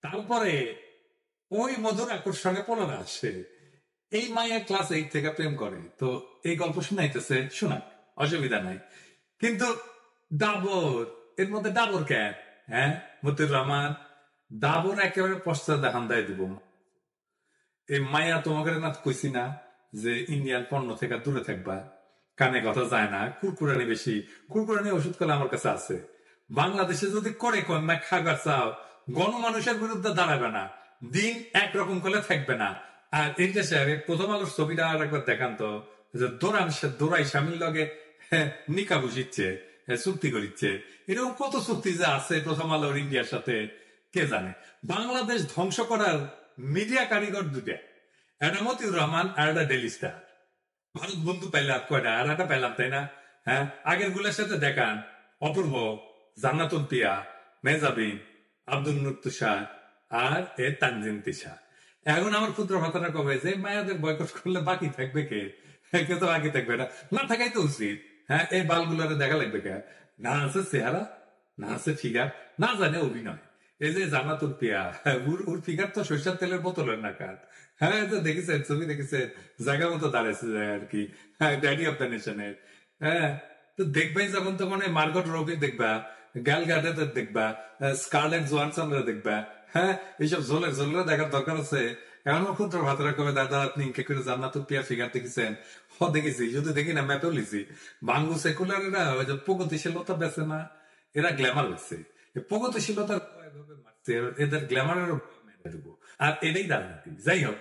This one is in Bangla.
তারপরে ওই মধুর আকর্ষণে পোলারা আসে, এই মাইয়া ক্লাস 8 থেকে প্রেম করে, তো এই গল্প শোনাইতেছে, শোনাক, অসুবিধা নাই। কিন্তু ডাবর, এর মধ্যে ডাবর কেন? হ্যাঁ, মতিউর রহমান, ডাবর একেবারে পশ্চাৎ দেখান দেয় দিব। এই মাইয়া তোমাকে না কইছি না যে ইন্ডিয়ান পণ্য থেকে দূরে থাকবা, কানে কথা যায় না, কুরকুরানি বেশি, কুরকুরানি ওষুধ কলে আমার কাছে আছে। বাংলাদেশে যদি করে কন্যা খাবার চাও, গণমানুষের বিরুদ্ধে দাঁড়াবে না, দিন একরকম করলে থাকবে না। আর এই যে সাহেব প্রথম আলোর ছবিটা আর একবার দেখান তো, যে দোরাই স্বামীর লগে নিকা বসিচ্ছে, চুক্তি করিচ্ছে, এরকম কত চুক্তি যে আছে প্রথম আলোর ইন্ডিয়ার সাথে কে জানে। বাংলাদেশ ধ্বংস করার মিডিয়া কারিগর দুটা, একটা মতিউর রহমান আর একটা ডেলি স্টার। ভারত বন্ধু পাইলাম কয়টা, আর একটা পাইলাম, তাই না? হ্যাঁ, আগের গুলোর সাথে দেখান, অপূর্ব, জান্নাতুল পিয়া, মেজাবিন, আব্দুল নুর তুষার, আর এ তানজিম তিশা। এখন আমার ক্ষুদ্র ভাতাটা কবে যে মায়াদের বয়কট করলে বাকি থাকবে কে? কে তো বাকি থাকবে না, না থাকাই তো উচিত। হ্যাঁ, এই বালগুলারে দেখা লাগবে কে? না আছে চেহারা, না আছে ফিগার, না জানে অভিনয়। এই যে জান্নাতুল পিয়া, ওর ফিগার তো সরিষার তেলের বোতলের না কার। হ্যাঁ, এই যে দেখেছেন, ছবি দেখেছেন, জায়গা মতো দাঁড়াইছে যায় আর কি। হ্যাঁ, ড্যাডি অফ দ্য নেশনের। হ্যাঁ, তো দেখবাই যখন তখন এই মার্গট রবি দেখবা, গ্যাল গ্যাডেটের দেখবা, স্কারলেট জোহানসনরা দেখবা। হ্যাঁ, এইসব ঝোলের দেখার দরকার আছে। এমন ক্ষুদ্র ভাতরা কবে দাদা আপনি ইনকে করে জান্নাতুল পিয়া ফিগার দেখেছেন? হ, দেখেছি, শুধু দেখি না, ম্যাপেও লিছি। বাঙ্গু সেকুলারেরা ওই যে প্রগতিশীলতা বেছে না, এরা গ্ল্যামার বেছে। প্রগতিশীলতার এভাবে মারছে, এদের গ্ল্যামারের মেরে দেবো। আর এটাই রাজনীতি। যাই হোক,